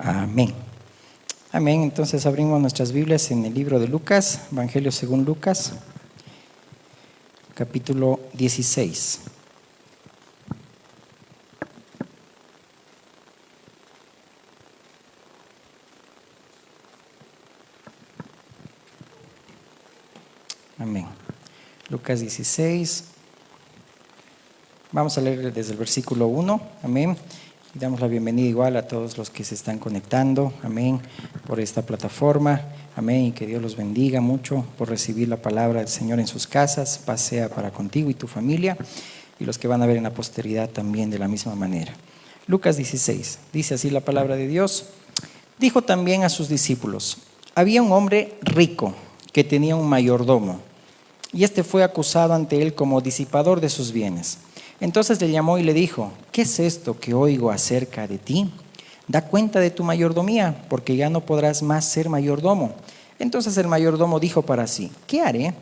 Amén. Amén. Entonces abrimos nuestras Biblias en el libro de Lucas, Evangelio según Lucas, capítulo 16. Amén. Lucas 16. Vamos a leer desde el versículo 1. Amén. Y damos la bienvenida igual a todos los que se están conectando. Amén. Por esta plataforma. Amén. Y que Dios los bendiga mucho por recibir la palabra del Señor en sus casas. Paz sea para contigo y tu familia. Y los que van a ver en la posteridad también de la misma manera. Lucas 16. Dice así la palabra de Dios. Dijo también a sus discípulos: había un hombre rico que tenía un mayordomo. Y este fue acusado ante él como disipador de sus bienes. Entonces le llamó y le dijo: ¿qué es esto que oigo acerca de ti? Da cuenta de tu mayordomía, porque ya no podrás más ser mayordomo. Entonces el mayordomo dijo para sí: ¿qué haré?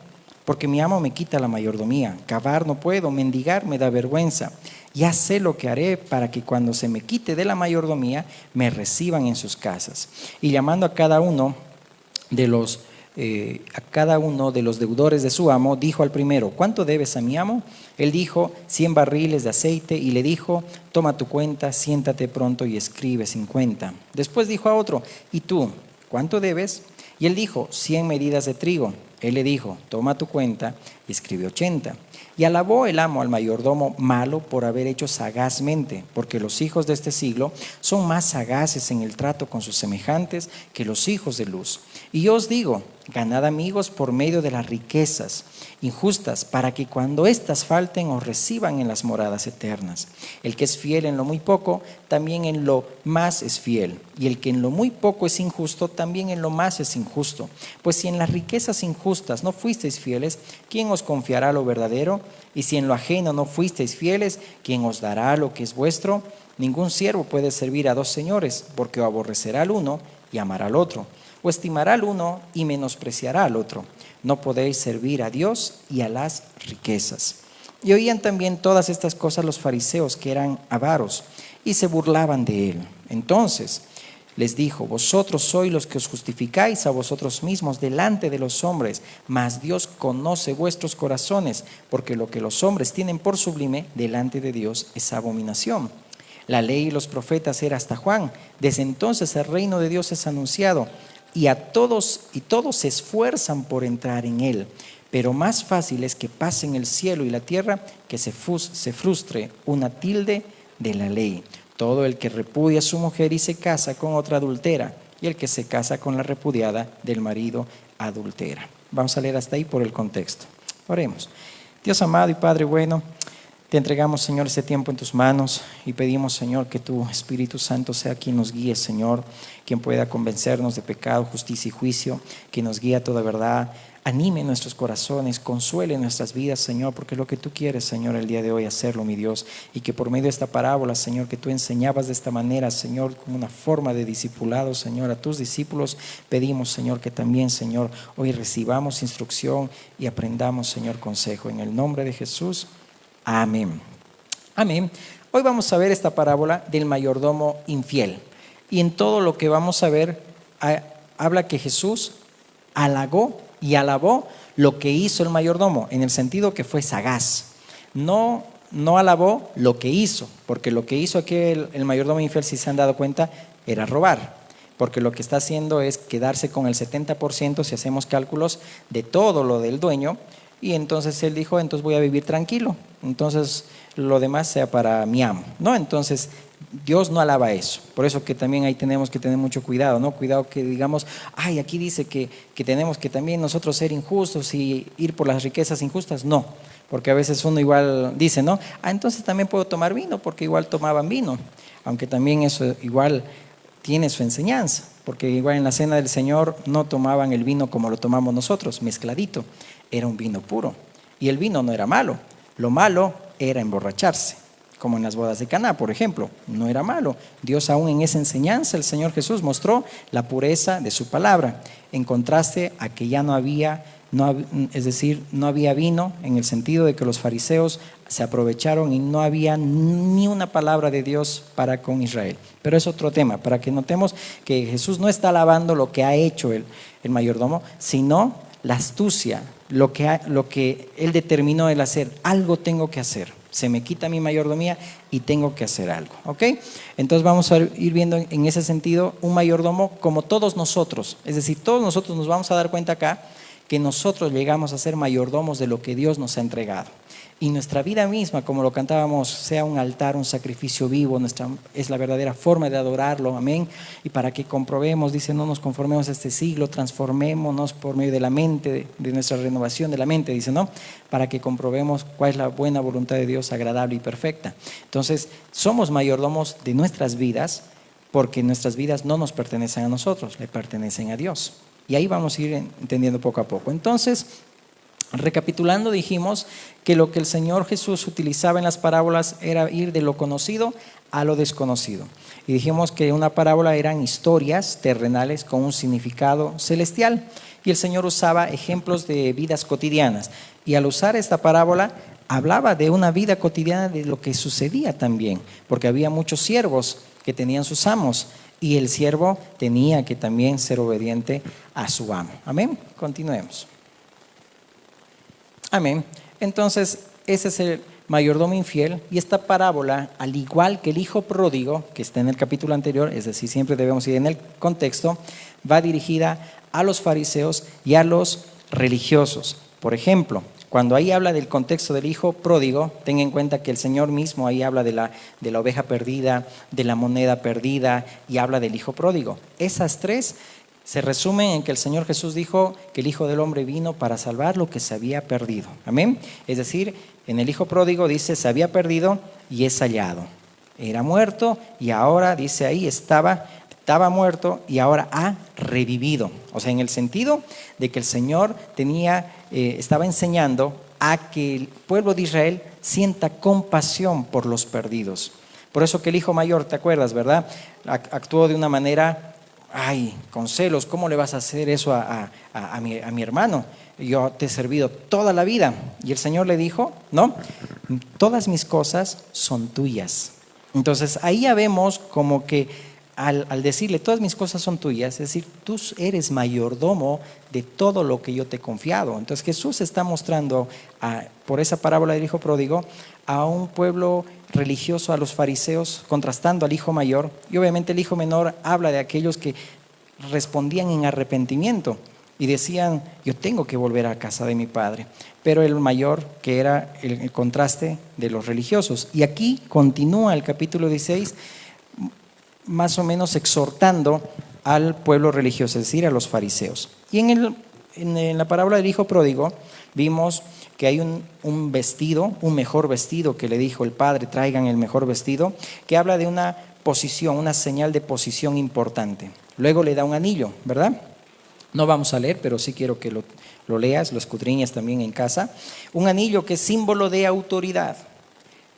Porque mi amo me quita la mayordomía. Cavar no puedo, mendigar me da vergüenza. Ya sé lo que haré para que cuando se me quite de la mayordomía, me reciban en sus casas. Y llamando a cada uno de los deudores de su amo, dijo al primero: ¿cuánto debes a mi amo? Él dijo: 100 barriles de aceite. Y le dijo: toma tu cuenta, siéntate pronto y escribe 50. Después dijo a otro: ¿y tú, cuánto debes? Y él dijo: 100 medidas de trigo. Él le dijo: toma tu cuenta y escribe 80. Y alabó el amo al mayordomo malo por haber hecho sagazmente, porque los hijos de este siglo son más sagaces en el trato con sus semejantes que los hijos de luz. Y yo os digo: ganad amigos por medio de las riquezas injustas, para que cuando éstas falten os reciban en las moradas eternas. El que es fiel en lo muy poco, también en lo más es fiel. Y el que en lo muy poco es injusto, también en lo más es injusto. Pues si en las riquezas injustas no fuisteis fieles, ¿quién os confiará lo verdadero? Y si en lo ajeno no fuisteis fieles, ¿quién os dará lo que es vuestro? Ningún siervo puede servir a dos señores, porque o aborrecerá al uno y amará al otro, o estimará al uno y menospreciará al otro. No podéis servir a Dios y a las riquezas. Y oían también todas estas cosas los fariseos, que eran avaros, y se burlaban de él. Entonces les dijo: vosotros sois los que os justificáis a vosotros mismos delante de los hombres, mas Dios conoce vuestros corazones, porque lo que los hombres tienen por sublime delante de Dios es abominación. La ley y los profetas era hasta Juan. Desde entonces el reino de Dios es anunciado, y todos se esfuerzan por entrar en él. Pero más fácil es que pasen el cielo y la tierra que se frustre una tilde de la ley. Todo el que repudia a su mujer y se casa con otra adultera, y el que se casa con la repudiada del marido adultera. Vamos a leer hasta ahí por el contexto. Oremos. Dios amado y Padre bueno, te entregamos, Señor, este tiempo en tus manos y pedimos, Señor, que tu Espíritu Santo sea quien nos guíe, Señor, quien pueda convencernos de pecado, justicia y juicio, que nos guíe a toda verdad, anime nuestros corazones, consuele nuestras vidas, Señor, porque es lo que tú quieres, Señor, el día de hoy hacerlo, mi Dios, y que por medio de esta parábola, Señor, que tú enseñabas de esta manera, Señor, como una forma de discipulado, Señor, a tus discípulos, pedimos, Señor, que también, Señor, hoy recibamos instrucción y aprendamos, Señor, consejo. En el nombre de Jesús. Amén. Amén. Hoy vamos a ver esta parábola del mayordomo infiel. Y en todo lo que vamos a ver, habla que Jesús halagó y alabó lo que hizo el mayordomo, en el sentido que fue sagaz. No alabó lo que hizo, porque lo que hizo aquí el mayordomo infiel, si se han dado cuenta, era robar. Porque lo que está haciendo es quedarse con el 70%, si hacemos cálculos, de todo lo del dueño. Y entonces él dijo: entonces voy a vivir tranquilo, entonces lo demás sea para mi amo, ¿no? Entonces Dios no alaba eso. Por eso que también ahí tenemos que tener mucho cuidado, ¿no? Cuidado que digamos: ay, aquí dice que tenemos que también nosotros ser injustos y ir por las riquezas injustas. No, porque a veces uno igual dice, ¿no? Entonces también puedo tomar vino, porque igual tomaban vino, aunque también eso igual tiene su enseñanza, porque igual en la cena del Señor no tomaban el vino como lo tomamos nosotros, mezcladito. Era un vino puro, y el vino no era malo. Lo malo era emborracharse, como en las bodas de Caná, por ejemplo. No era malo. Dios aún en esa enseñanza, el Señor Jesús mostró la pureza de su palabra, en contraste a que ya no había es decir, no había vino, en el sentido de que los fariseos se aprovecharon y no había ni una palabra de Dios para con Israel. Pero es otro tema, para que notemos que Jesús no está alabando lo que ha hecho el mayordomo, sino la astucia, lo que él determinó el hacer. Algo tengo que hacer. Se me quita mi mayordomía y tengo que hacer algo, ¿ok? Entonces vamos a ir viendo en ese sentido un mayordomo como todos nosotros. Es decir, todos nosotros nos vamos a dar cuenta acá que nosotros llegamos a ser mayordomos de lo que Dios nos ha entregado. Y nuestra vida misma, como lo cantábamos, sea un altar, un sacrificio vivo, es la verdadera forma de adorarlo, amén. Y para que comprobemos, dice, no nos conformemos a este siglo, transformémonos por medio de la mente, de nuestra renovación de la mente, dice, ¿no? Para que comprobemos cuál es la buena voluntad de Dios, agradable y perfecta. Entonces, somos mayordomos de nuestras vidas, porque nuestras vidas no nos pertenecen a nosotros, le pertenecen a Dios. Y ahí vamos a ir entendiendo poco a poco. Entonces, recapitulando, dijimos que lo que el Señor Jesús utilizaba en las parábolas era ir de lo conocido a lo desconocido. Y dijimos que una parábola eran historias terrenales con un significado celestial. Y el Señor usaba ejemplos de vidas cotidianas. Y al usar esta parábola, hablaba de una vida cotidiana de lo que sucedía también. Porque había muchos siervos que tenían sus amos. Y el siervo tenía que también ser obediente a su amo. Amén. Continuemos. Amén. Entonces, ese es el mayordomo infiel. Y esta parábola, al igual que el hijo pródigo, que está en el capítulo anterior, es decir, siempre debemos ir en el contexto, va dirigida a los fariseos y a los religiosos. Por ejemplo, cuando ahí habla del contexto del hijo pródigo, ten en cuenta que el Señor mismo ahí habla de la oveja perdida, de la moneda perdida y habla del hijo pródigo. Esas tres se resumen en que el Señor Jesús dijo que el Hijo del Hombre vino para salvar lo que se había perdido. Amén. Es decir, en el hijo pródigo dice se había perdido y es hallado. Era muerto y ahora dice ahí estaba muerto y ahora ha revivido. O sea, en el sentido de que el Señor estaba enseñando a que el pueblo de Israel sienta compasión por los perdidos. Por eso que el hijo mayor, ¿te acuerdas, verdad? Actuó de una manera, con celos. ¿Cómo le vas a hacer eso a mi hermano? Yo te he servido toda la vida. Y el Señor le dijo, no, todas mis cosas son tuyas. Entonces ahí ya vemos como que al decirle todas mis cosas son tuyas, es decir, tú eres mayordomo de todo lo que yo te he confiado. Entonces Jesús está mostrando por esa parábola del hijo pródigo a un pueblo religioso, a los fariseos, contrastando al hijo mayor. Y obviamente el hijo menor habla de aquellos que respondían en arrepentimiento y decían, yo tengo que volver a casa de mi padre. Pero el mayor, que era el contraste de los religiosos. Y aquí continúa el capítulo 16, más o menos exhortando al pueblo religioso, es decir, a los fariseos. Y en la parábola del hijo pródigo vimos que hay un vestido, un mejor vestido que le dijo el padre, traigan el mejor vestido, que habla de una posición, una señal de posición importante. Luego le da un anillo, ¿verdad? No vamos a leer, pero sí quiero que lo leas, lo escudriñes también en casa. Un anillo que es símbolo de autoridad.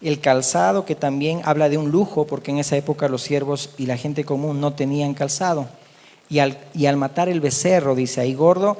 El calzado, que también habla de un lujo, porque en esa época los siervos y la gente común no tenían calzado. Y al matar el becerro, dice ahí gordo,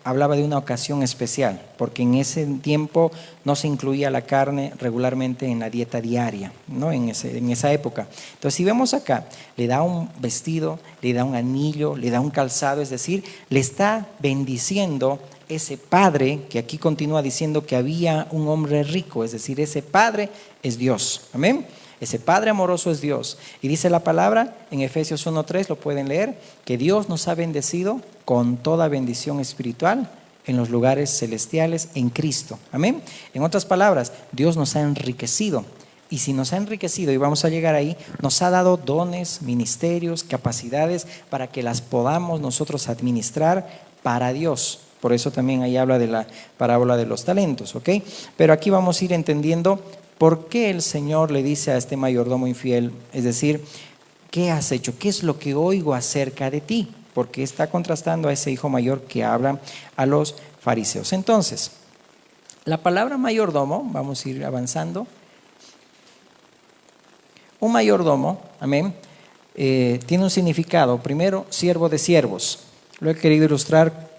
hablaba de una ocasión especial, porque en ese tiempo no se incluía la carne regularmente en la dieta diaria, ¿no? en esa época. Entonces, si vemos acá, le da un vestido, le da un anillo, le da un calzado, es decir, le está bendiciendo ese padre, que aquí continúa diciendo que había un hombre rico, es decir, ese padre es Dios. Amén. Ese Padre amoroso es Dios. Y dice la palabra en Efesios 1:3, lo pueden leer, que Dios nos ha bendecido con toda bendición espiritual en los lugares celestiales en Cristo. Amén. En otras palabras, Dios nos ha enriquecido. Y si nos ha enriquecido, y vamos a llegar ahí, nos ha dado dones, ministerios, capacidades para que las podamos nosotros administrar para Dios. Por eso también ahí habla de la parábola de los talentos, ¿ok? Pero aquí vamos a ir entendiendo por qué el Señor le dice a este mayordomo infiel, es decir, ¿qué has hecho? ¿Qué es lo que oigo acerca de ti? Porque está contrastando a ese hijo mayor que habla a los fariseos. Entonces, la palabra mayordomo, vamos a ir avanzando. Un mayordomo, amén, tiene un significado. Primero, siervo de siervos. Lo he querido ilustrar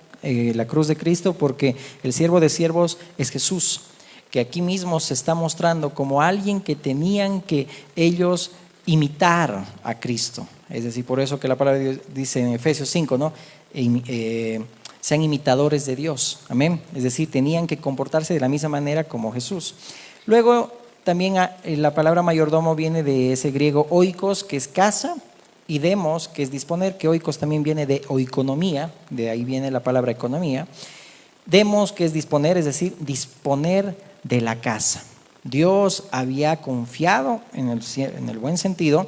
la cruz de Cristo, porque el siervo de siervos es Jesús, que aquí mismo se está mostrando como alguien que tenían que ellos imitar a Cristo. Es decir, por eso que la palabra de Dios dice en Efesios 5, ¿no? Sean imitadores de Dios, amén. Es decir, tenían que comportarse de la misma manera como Jesús. Luego también la palabra mayordomo viene de ese griego oikos, que es casa, y demos, que es disponer, que oikos también viene de oikonomía, de ahí viene la palabra economía. Demos, que es disponer, es decir, disponer de la casa. Dios había confiado en el buen sentido,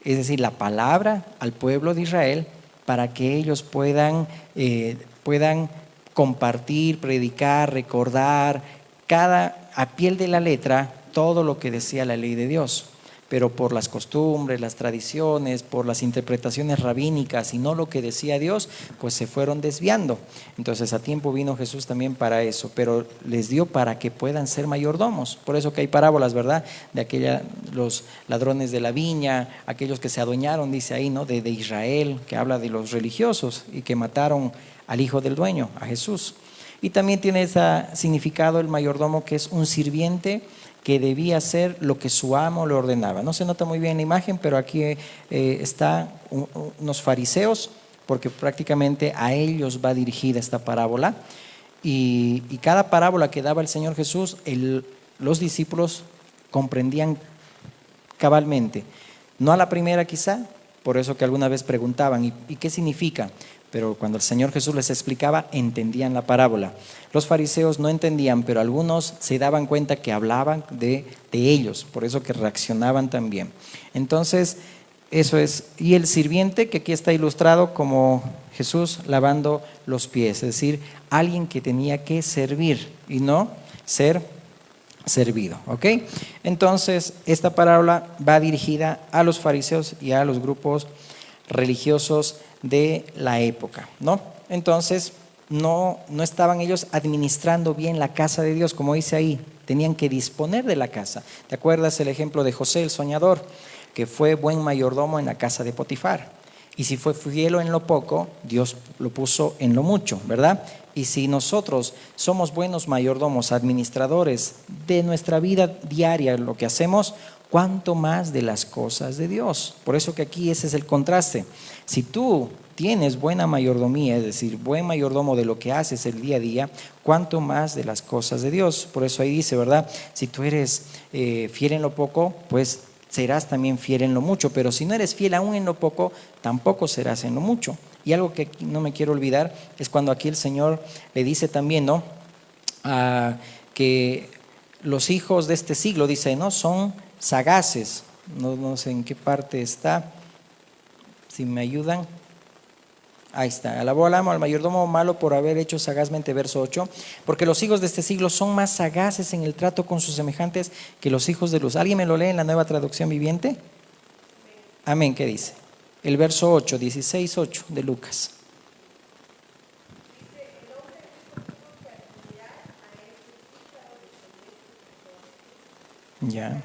es decir, la palabra al pueblo de Israel para que ellos puedan compartir, predicar, recordar a piel de la letra todo lo que decía la ley de Dios. Pero por las costumbres, las tradiciones, por las interpretaciones rabínicas y no lo que decía Dios, pues se fueron desviando. Entonces a tiempo vino Jesús también para eso, pero les dio para que puedan ser mayordomos. Por eso que hay parábolas, ¿verdad? De los ladrones de la viña, aquellos que se adueñaron, dice ahí, ¿no? De Israel, que habla de los religiosos y que mataron al hijo del dueño, a Jesús. Y también tiene ese significado el mayordomo, que es un sirviente que debía hacer lo que su amo le ordenaba. No se nota muy bien en la imagen, pero aquí están unos fariseos, porque prácticamente a ellos va dirigida esta parábola. Y cada parábola que daba el Señor Jesús, los discípulos comprendían cabalmente. No a la primera quizá, por eso que alguna vez preguntaban, ¿y qué significa? Pero cuando el Señor Jesús les explicaba, entendían la parábola. Los fariseos no entendían, pero algunos se daban cuenta que hablaban de ellos, por eso que reaccionaban también. Entonces, eso es. Y el sirviente, que aquí está ilustrado como Jesús lavando los pies, es decir, alguien que tenía que servir y no ser servido, ¿ok? Entonces, esta parábola va dirigida a los fariseos y a los grupos religiosos de la época, ¿no? Entonces no estaban ellos administrando bien la casa de Dios, como dice ahí, tenían que disponer de la casa. ¿Te acuerdas el ejemplo de José el soñador, que fue buen mayordomo en la casa de Potifar? Y si fue fiel en lo poco, Dios lo puso en lo mucho, ¿verdad? Y si nosotros somos buenos mayordomos, administradores de nuestra vida diaria, lo que hacemos, ¿cuánto más de las cosas de Dios? Por eso que aquí ese es el contraste. Si tú tienes buena mayordomía, es decir, buen mayordomo de lo que haces el día a día, ¿cuánto más de las cosas de Dios? Por eso ahí dice, ¿verdad? Si tú eres fiel en lo poco, pues serás también fiel en lo mucho, pero si no eres fiel aún en lo poco, tampoco serás en lo mucho. Y algo que no me quiero olvidar es cuando aquí el Señor le dice también, ¿no? Que los hijos de este siglo, dice, ¿no? Son sagaces. No sé en qué parte está, si me ayudan. Ahí está. Alabó al amo, al mayordomo malo por haber hecho sagazmente, verso 8, porque los hijos de este siglo son más sagaces en el trato con sus semejantes que los hijos de luz. ¿Alguien me lo lee en la Nueva Traducción Viviente? Amén. ¿Qué dice? El verso 8, 16:8 de Lucas. Ya.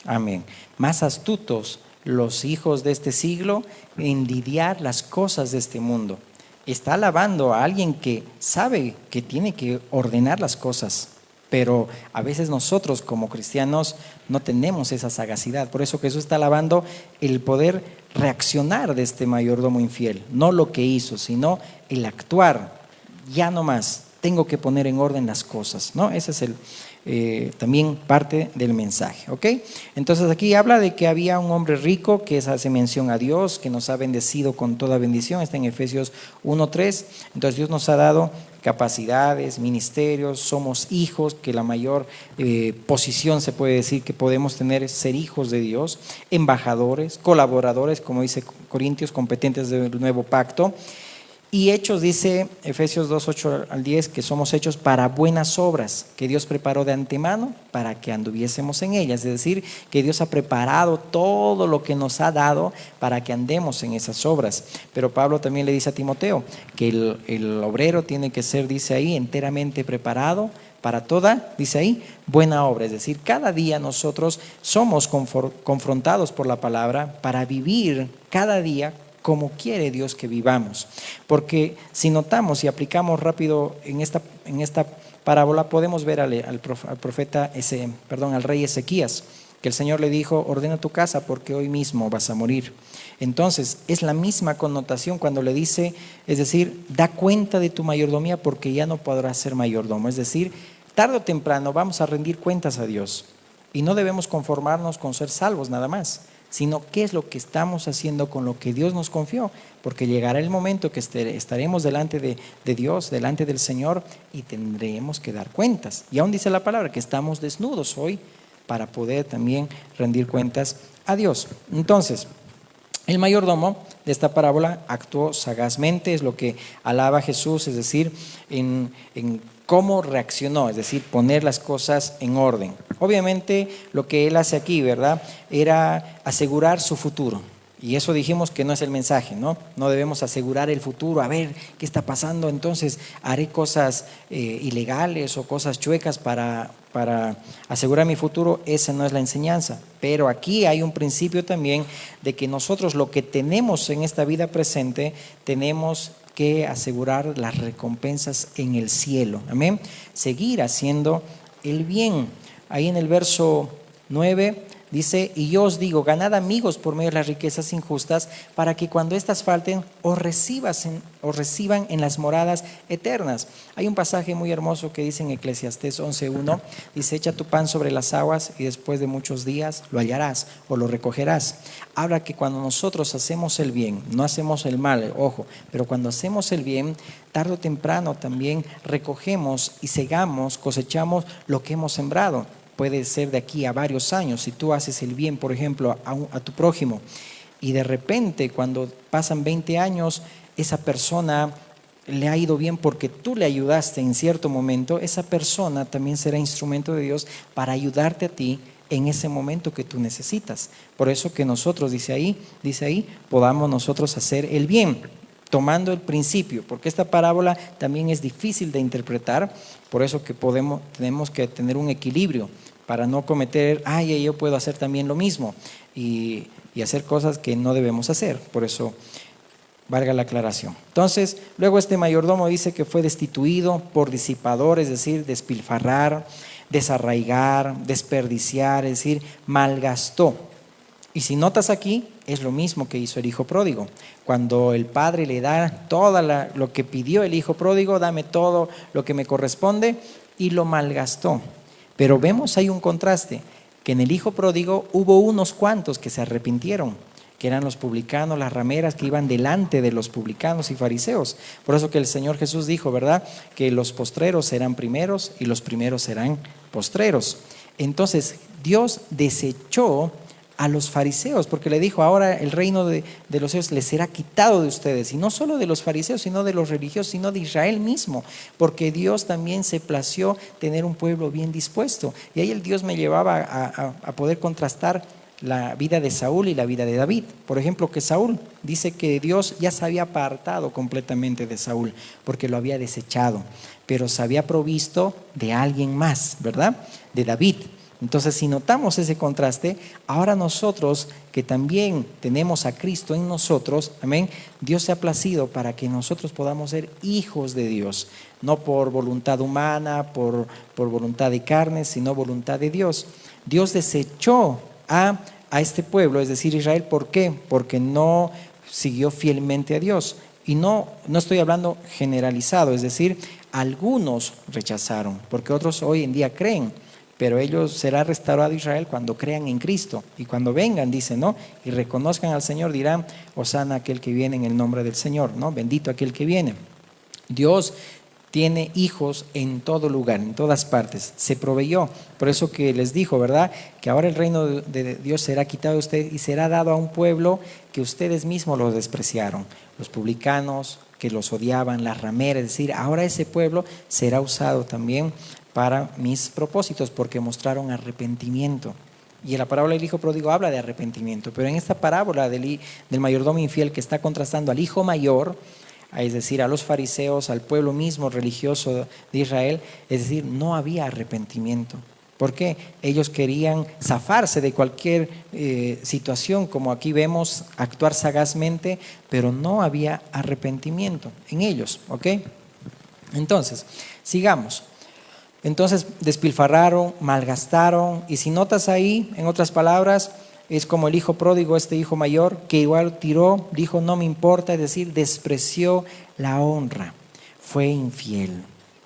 Amén. Más astutos los hijos de este siglo en lidiar las cosas de este mundo. Está alabando a alguien que sabe que tiene que ordenar las cosas, pero a veces nosotros como cristianos no tenemos esa sagacidad. Por eso Jesús está alabando el poder reaccionar de este mayordomo infiel, no lo que hizo, sino el actuar. Ya no más, tengo que poner en orden las cosas, ¿no? Ese es también parte del mensaje, ¿ok? Entonces aquí habla de que había un hombre rico que hace mención a Dios, que nos ha bendecido con toda bendición, está en Efesios 1:3. Entonces Dios nos ha dado capacidades, ministerios, somos hijos, que la mayor posición se puede decir que podemos tener es ser hijos de Dios, embajadores, colaboradores, como dice Corintios, competentes del nuevo pacto. Y hechos, dice Efesios 2:8-10, que somos hechos para buenas obras, que Dios preparó de antemano para que anduviésemos en ellas. Es decir, que Dios ha preparado todo lo que nos ha dado para que andemos en esas obras. Pero Pablo también le dice a Timoteo que el obrero tiene que ser, dice ahí, enteramente preparado para toda, dice ahí, buena obra. Es decir, cada día nosotros somos confrontados por la palabra para vivir cada día como quiere Dios que vivamos. Porque si notamos y aplicamos rápido en esta parábola, podemos ver al profeta, al rey Ezequías, que el Señor le dijo, ordena tu casa porque hoy mismo vas a morir. Entonces, es la misma connotación cuando le dice, es decir, da cuenta de tu mayordomía porque ya no podrás ser mayordomo. Es decir, tarde o temprano vamos a rendir cuentas a Dios y no debemos conformarnos con ser salvos nada más, sino qué es lo que estamos haciendo con lo que Dios nos confió, porque llegará el momento que estaremos delante de Dios, delante del Señor, y tendremos que dar cuentas. Y aún dice la palabra que estamos desnudos hoy para poder también rendir cuentas a Dios. Entonces, el mayordomo de esta parábola actuó sagazmente, es lo que alaba Jesús, es decir, en cómo reaccionó, es decir, poner las cosas en orden. Obviamente lo que él hace aquí, ¿verdad?, era asegurar su futuro. Y eso dijimos que no es el mensaje, ¿no? No debemos asegurar el futuro, a ver qué está pasando, entonces haré cosas ilegales o cosas chuecas para asegurar mi futuro. Esa no es la enseñanza. Pero aquí hay un principio también de que nosotros lo que tenemos en esta vida presente, tenemos que asegurar las recompensas en el cielo. Amén. Seguir haciendo el bien. Ahí en el verso 9 dice, y yo os digo, ganad amigos por medio de las riquezas injustas, para que cuando éstas falten, os reciban en las moradas eternas. Hay un pasaje muy hermoso que dice en Eclesiastés 11:1, dice, echa tu pan sobre las aguas y después de muchos días lo hallarás o lo recogerás. Habla que cuando nosotros hacemos el bien, no hacemos el mal, ojo, pero cuando hacemos el bien, tarde o temprano también recogemos y segamos, cosechamos lo que hemos sembrado. Puede ser de aquí a varios años. Si tú haces el bien, por ejemplo, a tu prójimo, y de repente cuando pasan 20 años, esa persona le ha ido bien porque tú le ayudaste en cierto momento, esa persona también será instrumento de Dios para ayudarte a ti en ese momento que tú necesitas. Por eso que nosotros, dice ahí, podamos nosotros hacer el bien, tomando el principio, porque esta parábola también es difícil de interpretar, por eso que tenemos que tener un equilibrio para no cometer, yo puedo hacer también lo mismo y hacer cosas que no debemos hacer. Por eso, valga la aclaración. Entonces, luego este mayordomo dice que fue destituido por disipador, es decir, despilfarrar, desarraigar, desperdiciar, es decir, malgastó. Y si notas aquí, es lo mismo que hizo el hijo pródigo. Cuando el padre le da todo lo que pidió el hijo pródigo, dame todo lo que me corresponde, y lo malgastó. Pero vemos ahí un contraste, que en el hijo pródigo hubo unos cuantos que se arrepintieron, que eran los publicanos, las rameras que iban delante de los publicanos y fariseos. Por eso que el Señor Jesús dijo, ¿verdad?, que los postreros serán primeros y los primeros serán postreros. Entonces Dios desechó a los fariseos, porque le dijo, ahora el reino de los cielos les será quitado de ustedes, y no solo de los fariseos, sino de los religiosos, sino de Israel mismo, porque Dios también se plació tener un pueblo bien dispuesto. Y ahí el Dios me llevaba a poder contrastar la vida de Saúl y la vida de David. Por ejemplo, que Saúl dice que Dios ya se había apartado completamente de Saúl, porque lo había desechado, pero se había provisto de alguien más, ¿verdad?, de David. Entonces, si notamos ese contraste, ahora nosotros que también tenemos a Cristo en nosotros, amén, Dios se ha placido para que nosotros podamos ser hijos de Dios, no por voluntad humana, por voluntad de carne, sino voluntad de Dios. Dios desechó a este pueblo, es decir, Israel. ¿Por qué? Porque no siguió fielmente a Dios. Y no estoy hablando generalizado, es decir, algunos rechazaron, porque otros hoy en día creen. Pero ellos será restaurado Israel cuando crean en Cristo. Y cuando vengan, dice, ¿no?, y reconozcan al Señor, dirán, hosana aquel que viene en el nombre del Señor, ¿no? Bendito aquel que viene. Dios tiene hijos en todo lugar, en todas partes. Se proveyó. Por eso que les dijo, ¿verdad?, que ahora el reino de Dios será quitado de ustedes y será dado a un pueblo que ustedes mismos los despreciaron. Los publicanos que los odiaban, las rameras, es decir, ahora ese pueblo será usado también para mis propósitos, porque mostraron arrepentimiento. Y en la parábola del hijo pródigo habla de arrepentimiento, pero en esta parábola del mayordomo infiel, que está contrastando al hijo mayor, es decir, a los fariseos, al pueblo mismo religioso de Israel, es decir, no había arrepentimiento. ¿Por qué? Ellos querían zafarse de cualquier situación, como aquí vemos, actuar sagazmente, pero no había arrepentimiento en ellos, ¿ok? Entonces, sigamos. Entonces despilfarraron, malgastaron, y si notas ahí, en otras palabras, es como el hijo pródigo, este hijo mayor, que igual tiró, dijo no me importa, es decir, despreció la honra, fue infiel.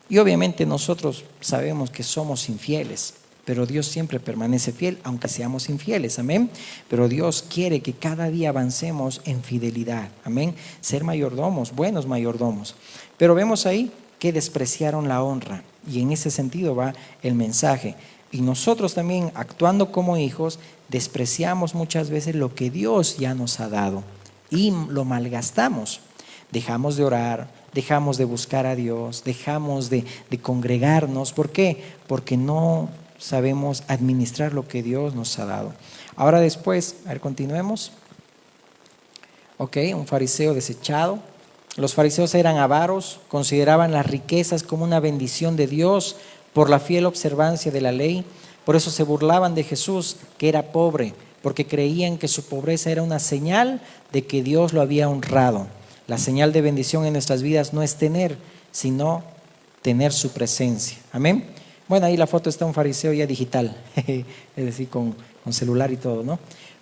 Y obviamente nosotros sabemos que somos infieles, pero Dios siempre permanece fiel, aunque seamos infieles, amén. Pero Dios quiere que cada día avancemos en fidelidad, amén. Ser mayordomos, buenos mayordomos. Pero vemos ahí que despreciaron la honra, y en ese sentido va el mensaje. Y nosotros también, actuando como hijos, despreciamos muchas veces lo que Dios ya nos ha dado y lo malgastamos. Dejamos de orar, dejamos de buscar a Dios, dejamos de congregarnos. ¿Por qué? Porque no sabemos administrar lo que Dios nos ha dado. Ahora después, a ver, continuemos. Ok, un fariseo desechado. Los fariseos eran avaros, consideraban las riquezas como una bendición de Dios por la fiel observancia de la ley. Por eso se burlaban de Jesús, que era pobre, porque creían que su pobreza era una señal de que Dios lo había honrado. La señal de bendición en nuestras vidas no es tener, sino tener su presencia. Amén. Bueno, ahí la foto está un fariseo ya digital, es decir, con celular y todo, ¿no?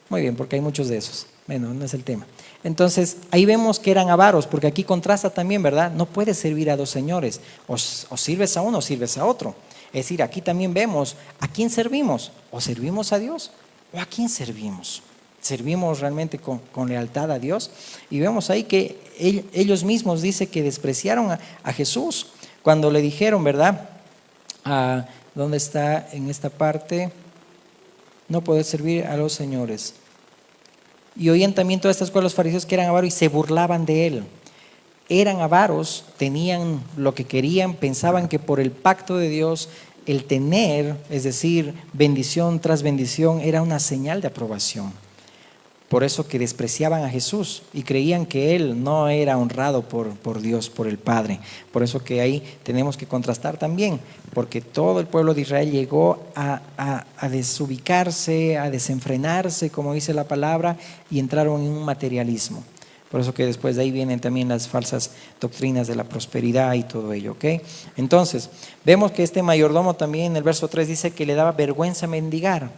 Muy bien, porque hay muchos de esos. Bueno, no es el tema. Entonces, ahí vemos que eran avaros, porque aquí contrasta también, ¿verdad? No puedes servir a dos señores, o sirves a uno o sirves a otro. Es decir, aquí también vemos a quién servimos, o servimos a Dios, o a quién servimos. Servimos realmente con lealtad a Dios. Y vemos ahí que ellos mismos dicen que despreciaron a Jesús cuando le dijeron, ¿verdad? ¿Dónde está en esta parte? No puedes servir a los señores. Y oían también todas estas cosas los fariseos, que eran avaros, y se burlaban de él. Eran avaros, tenían lo que querían, pensaban que por el pacto de Dios el tener, es decir, bendición tras bendición, era una señal de aprobación. Por eso que despreciaban a Jesús y creían que Él no era honrado por Dios, por el Padre. Por eso que ahí tenemos que contrastar también, porque todo el pueblo de Israel llegó a desubicarse, a desenfrenarse, como dice la palabra, y entraron en un materialismo. Por eso que después de ahí vienen también las falsas doctrinas de la prosperidad y todo ello, ¿ok? Entonces, vemos que este mayordomo también en el verso 3 dice que le daba vergüenza mendigar.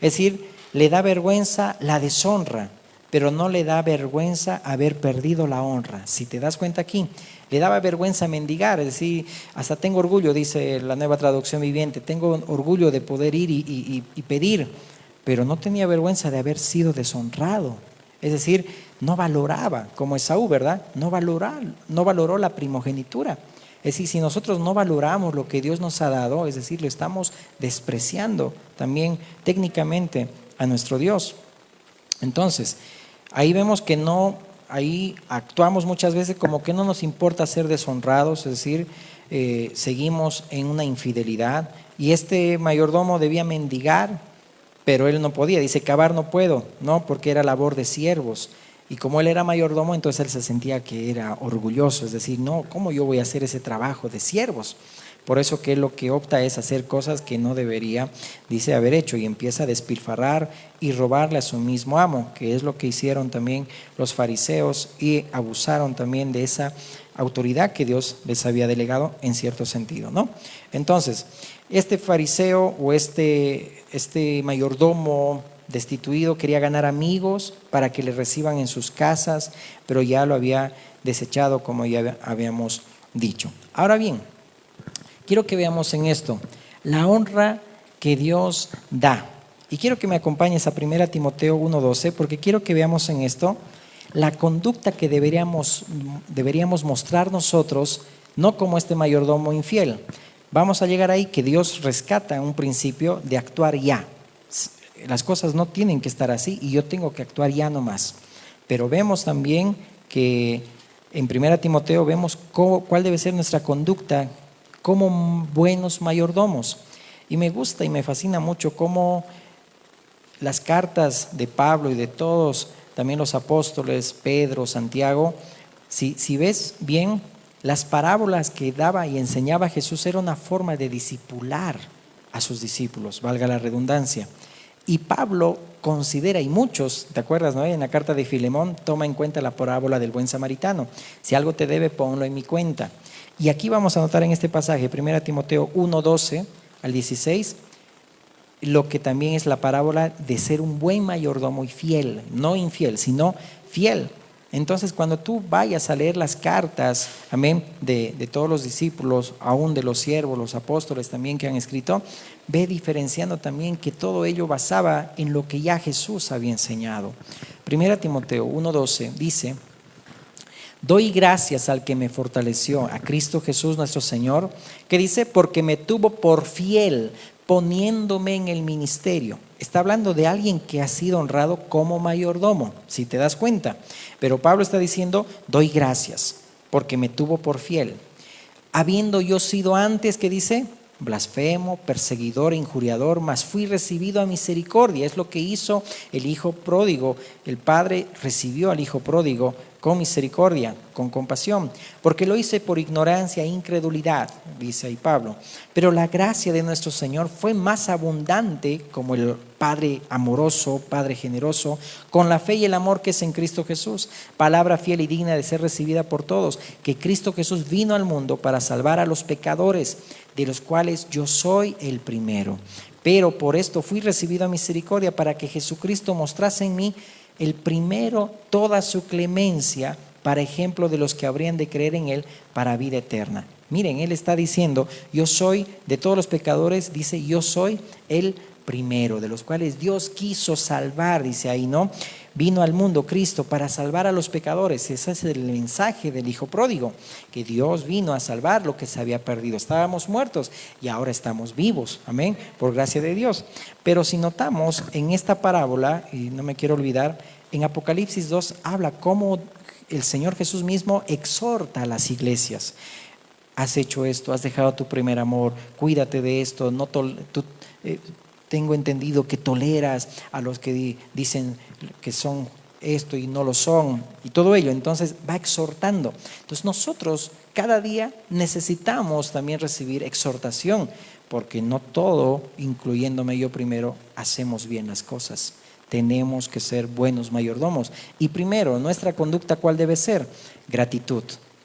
Es decir, le da vergüenza la deshonra, pero no le da vergüenza haber perdido la honra. Si te das cuenta aquí, le daba vergüenza mendigar, es decir, hasta tengo orgullo, dice la Nueva Traducción Viviente, tengo orgullo de poder ir y pedir, pero no tenía vergüenza de haber sido deshonrado. Es decir, no valoraba, como Esaú, ¿verdad? No valoró la primogenitura. Es decir, si nosotros no valoramos lo que Dios nos ha dado, es decir, lo estamos despreciando también técnicamente a nuestro Dios. Entonces, ahí vemos que no, ahí actuamos muchas veces como que no nos importa ser deshonrados, es decir, seguimos en una infidelidad. Y este mayordomo debía mendigar, pero él no podía, dice, cavar no puedo, no, porque era labor de siervos. Y como él era mayordomo, entonces él se sentía que era orgulloso, es decir, no, ¿cómo yo voy a hacer ese trabajo de siervos? Por eso que lo que opta es hacer cosas que no debería, dice, haber hecho, y empieza a despilfarrar y robarle a su mismo amo, que es lo que hicieron también los fariseos, y abusaron también de esa autoridad que Dios les había delegado en cierto sentido, ¿no? Entonces, este fariseo o este mayordomo destituido quería ganar amigos para que le reciban en sus casas, pero ya lo había desechado, como ya habíamos dicho. Ahora bien, quiero que veamos en esto la honra que Dios da. Y quiero que me acompañes a 1 Timoteo 1:12, porque quiero que veamos en esto la conducta que deberíamos mostrar nosotros, no como este mayordomo infiel. Vamos a llegar ahí que Dios rescata un principio de actuar ya. Las cosas no tienen que estar así y yo tengo que actuar ya nomás. Pero vemos también que en 1 Timoteo vemos cuál debe ser nuestra conducta como buenos mayordomos. Y me gusta y me fascina mucho cómo las cartas de Pablo y de todos, también los apóstoles, Pedro, Santiago, Si ves bien, las parábolas que daba y enseñaba Jesús era una forma de discipular a sus discípulos, valga la redundancia. Y Pablo considera, y muchos, ¿te acuerdas, no? En la carta de Filemón, toma en cuenta la parábola del buen samaritano. Si algo te debe, ponlo en mi cuenta. Y aquí vamos a notar en este pasaje, 1 Timoteo 1:12 al 16, lo que también es la parábola de ser un buen mayordomo y fiel, no infiel, sino fiel. Entonces, cuando tú vayas a leer las cartas, amén, de todos los discípulos, aún de los siervos, los apóstoles también que han escrito, ve diferenciando también que todo ello basaba en lo que ya Jesús había enseñado. 1 Timoteo 1:12 dice: doy gracias al que me fortaleció, a Cristo Jesús nuestro Señor, que dice, porque me tuvo por fiel, poniéndome en el ministerio. Está hablando de alguien que ha sido honrado como mayordomo, si te das cuenta. Pero Pablo está diciendo, doy gracias, porque me tuvo por fiel. Habiendo yo sido antes, ¿qué dice? Blasfemo, perseguidor, injuriador, mas fui recibido a misericordia. Es lo que hizo el hijo pródigo. El padre recibió al hijo pródigo con misericordia, con compasión, porque lo hice por ignorancia e incredulidad, dice ahí Pablo. Pero la gracia de nuestro Señor fue más abundante, como el Padre amoroso, Padre generoso, con la fe y el amor que es en Cristo Jesús. Palabra fiel y digna de ser recibida por todos, que Cristo Jesús vino al mundo para salvar a los pecadores, de los cuales yo soy el primero. Pero por esto fui recibido a misericordia, para que Jesucristo mostrase en mí el primero toda su clemencia, para ejemplo de los que habrían de creer en él para vida eterna. Miren, él está diciendo, yo soy de todos los pecadores, dice, yo soy el primero, de los cuales Dios quiso salvar, dice ahí, ¿no? Vino al mundo Cristo para salvar a los pecadores. Ese es el mensaje del hijo pródigo, que Dios vino a salvar lo que se había perdido. Estábamos muertos y ahora estamos vivos, amén, por gracia de Dios. Pero si notamos en esta parábola, y no me quiero olvidar, en Apocalipsis 2 habla cómo el Señor Jesús mismo exhorta a las iglesias. Has hecho esto, has dejado tu primer amor, cuídate de esto, tengo entendido que toleras a los que dicen que son esto y no lo son, y todo ello. Entonces va exhortando. Entonces nosotros cada día necesitamos también recibir exhortación, porque no todo, incluyéndome yo primero, hacemos bien las cosas. Tenemos que ser buenos mayordomos. Y primero, nuestra conducta, ¿cuál debe ser? Gratitud,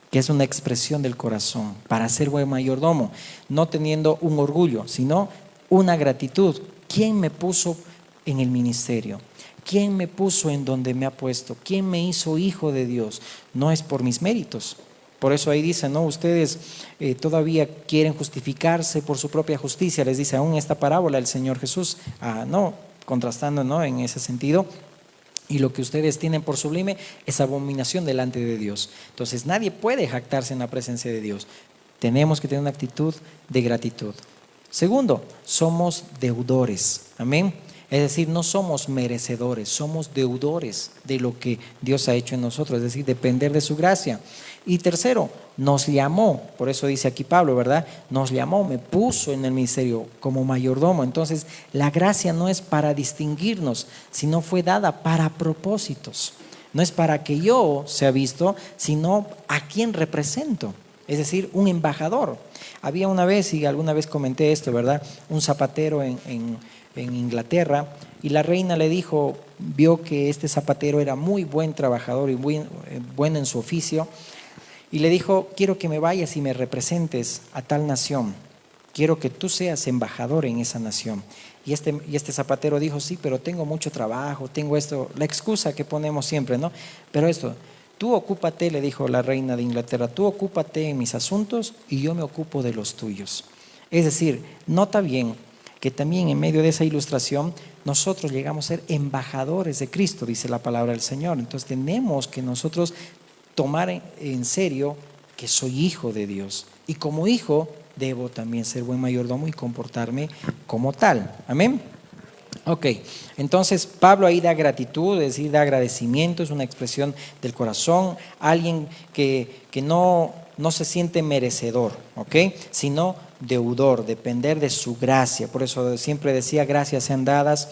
que es una expresión del corazón para ser buen mayordomo, no teniendo un orgullo, sino una gratitud. ¿Quién me puso en el ministerio? ¿Quién me puso en donde me ha puesto? ¿Quién me hizo hijo de Dios? No es por mis méritos. Por eso ahí dice, ¿no? Ustedes todavía quieren justificarse por su propia justicia. Les dice aún esta parábola el Señor Jesús, no, contrastando, ¿no? En ese sentido. Y lo que ustedes tienen por sublime es abominación delante de Dios. Entonces nadie puede jactarse en la presencia de Dios. Tenemos que tener una actitud de gratitud. Segundo, somos deudores, amén. Es decir, no somos merecedores, somos deudores de lo que Dios ha hecho en nosotros, es decir, depender de su gracia. Y tercero, nos llamó, por eso dice aquí Pablo, ¿verdad? Nos llamó, me puso en el ministerio como mayordomo. Entonces, la gracia no es para distinguirnos, sino fue dada para propósitos. No es para que yo sea visto, sino a quien represento. Es decir, un embajador. Había una vez, y alguna vez comenté esto, ¿verdad? Un zapatero en Inglaterra, y la reina le dijo, vio que este zapatero era muy buen trabajador y muy bueno en su oficio, y le dijo, quiero que me vayas y me representes a tal nación. Quiero que tú seas embajador en esa nación. Y este zapatero dijo, sí, pero tengo mucho trabajo, tengo esto, la excusa que ponemos siempre, ¿no? Pero esto, tú ocúpate, le dijo la reina de Inglaterra, tú ocúpate en mis asuntos y yo me ocupo de los tuyos. Es decir, nota bien que también en medio de esa ilustración nosotros llegamos a ser embajadores de Cristo, dice la palabra del Señor. Entonces tenemos que nosotros tomar en serio que soy hijo de Dios, y como hijo debo también ser buen mayordomo y comportarme como tal. Amén. Ok, entonces Pablo ahí da gratitud, es decir, da agradecimiento, es una expresión del corazón, alguien que no se siente merecedor, ok, sino deudor, depender de su gracia. Por eso siempre decía, gracias sean dadas